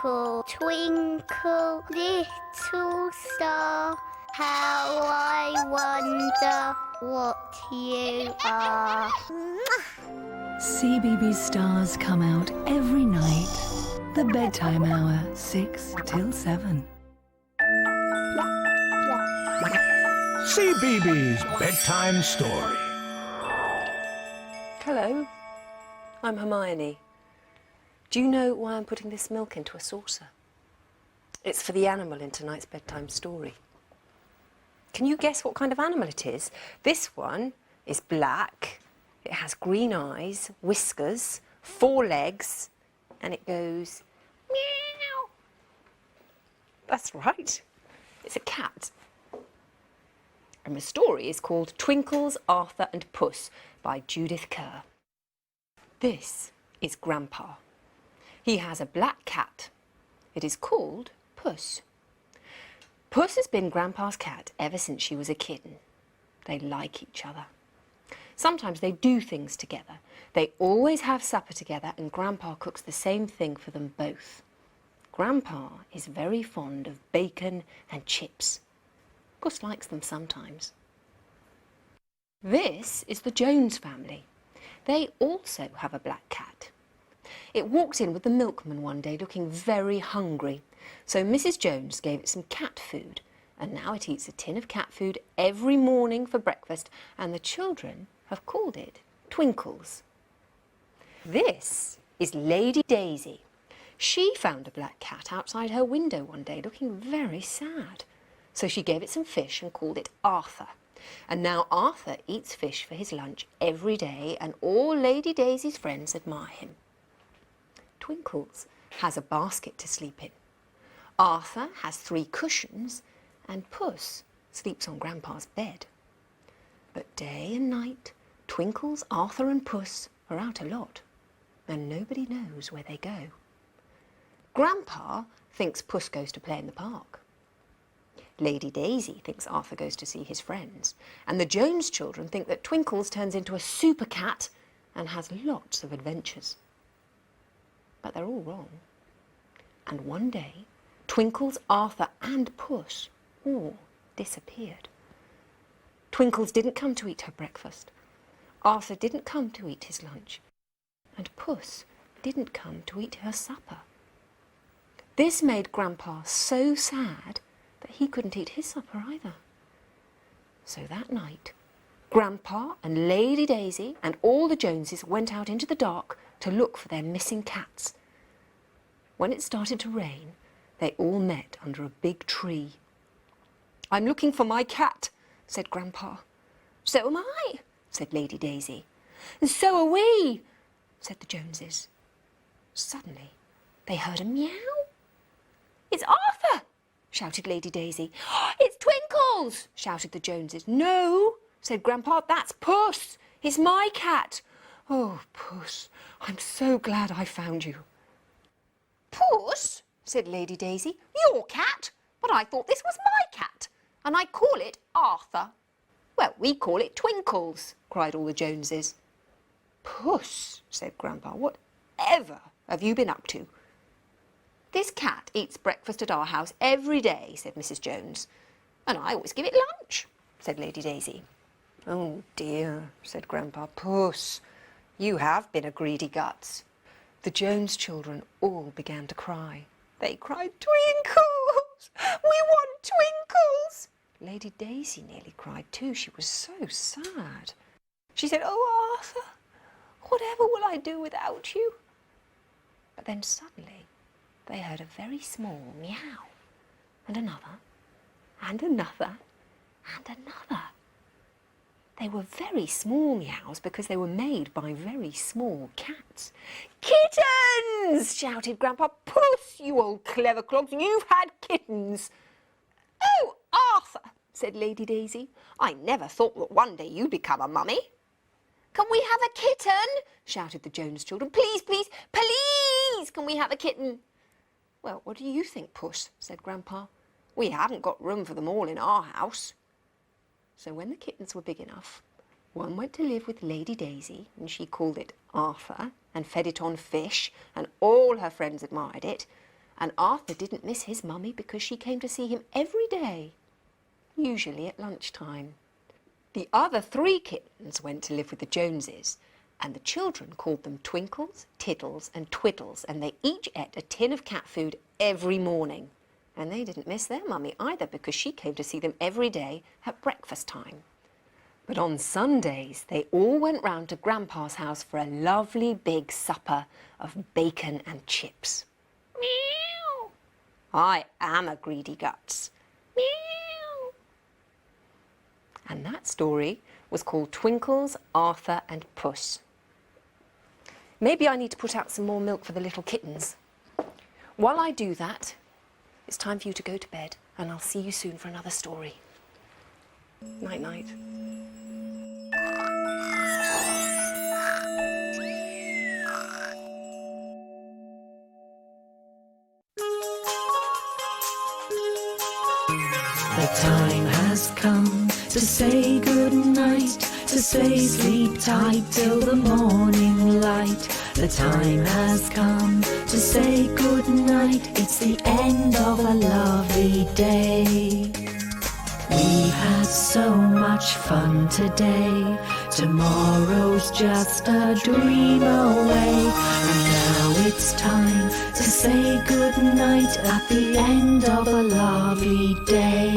Twinkle, twinkle, little star, how I wonder what you are. CBeebies stars come out every night. The bedtime hour, 6 till 7. CBeebies Bedtime Story. Hello, I'm Hermione. Do you know why I'm putting this milk into a saucer? It's for the animal in tonight's bedtime story. Can you guess what kind of animal it is? This one is black, it has green eyes, whiskers, 4 legs, and it goes meow. That's right, it's a cat. And the story is called Twinkles, Arthur and Puss by Judith Kerr. This is Grandpa. He has a black cat. It is called Puss. Puss has been Grandpa's cat ever since she was a kitten. They like each other. Sometimes they do things together. They always have supper together and Grandpa cooks the same thing for them both. Grandpa is very fond of bacon and chips. Puss likes them sometimes. This is the Jones family. They also have a black cat. It walked in with the milkman one day looking very hungry, so Mrs. Jones gave it some cat food, and now it eats a tin of cat food every morning for breakfast, and the children have called it Twinkles. This is Lady Daisy. She found a black cat outside her window one day looking very sad, so she gave it some fish and called it Arthur. And now Arthur eats fish for his lunch every day, and all Lady Daisy's friends admire him. Twinkles has a basket to sleep in. Arthur has 3 cushions, and Puss sleeps on Grandpa's bed. But day and night, Twinkles, Arthur and Puss are out a lot, and nobody knows where they go. Grandpa thinks Puss goes to play in the park. Lady Daisy thinks Arthur goes to see his friends, and the Jones children think that Twinkles turns into a super cat and has lots of adventures. But they're all wrong. And one day, Twinkles, Arthur and Puss all disappeared. Twinkles didn't come to eat her breakfast. Arthur didn't come to eat his lunch. And Puss didn't come to eat her supper. This made Grandpa so sad that he couldn't eat his supper either. So that night, Grandpa and Lady Daisy and all the Joneses went out into the dark to look for their missing cats. When it started to rain, they all met under a big tree. "I'm looking for my cat," said Grandpa. "So am I," said Lady Daisy. "And so are we," said the Joneses. Suddenly, they heard a meow. "It's Arthur!" shouted Lady Daisy. "It's Twinkles!" shouted the Joneses. "No," said Grandpa, "that's Puss. It's my cat." "Oh, Puss, I'm so glad I found you." "Puss," said Lady Daisy, "your cat? But I thought this was my cat, and I call it Arthur." "Well, we call it Twinkles," cried all the Joneses. "Puss," said Grandpa, "whatever have you been up to?" "This cat eats breakfast at our house every day," said Mrs. Jones. "And I always give it lunch," said Lady Daisy. "Oh dear," said Grandpa. "Puss, you have been a greedy guts." The Jones children all began to cry. They cried, "Twinkles! We want Twinkles!" Lady Daisy nearly cried too. She was so sad. She said, "Oh, Arthur, whatever will I do without you?" But then suddenly they heard a very small meow, and another, and another, and another. They were very small meows because they were made by very small cats. "Kittens!" shouted Grandpa. "Puss, you old clever clogs, you've had kittens." "Oh, Arthur," said Lady Daisy, "I never thought that one day you'd become a mummy." "Can we have a kitten?" shouted the Jones children. "Please, please, please, can we have a kitten?" "Well, what do you think, Puss?" said Grandpa. "We haven't got room for them all in our house." So when the kittens were big enough, one went to live with Lady Daisy, and she called it Arthur, and fed it on fish, and all her friends admired it. And Arthur didn't miss his mummy because she came to see him every day, usually at lunchtime. The other 3 kittens went to live with the Joneses, and the children called them Twinkles, Tiddles and Twiddles, and they each ate a tin of cat food every morning. And they didn't miss their mummy either because she came to see them every day at breakfast time. But on Sundays, they all went round to Grandpa's house for a lovely big supper of bacon and chips. Meow! I am a greedy guts. Meow! And that story was called Twinkles, Arthur and Puss. Maybe I need to put out some more milk for the little kittens. While I do that, it's time for you to go to bed, and I'll see you soon for another story. Night-night. The time has come to say goodnight, to say sleep tight till the morning light. The time has come to say goodnight, it's the end of a lovely day. We've had so much fun today, tomorrow's just a dream away. And now it's time to say goodnight at the end of a lovely day.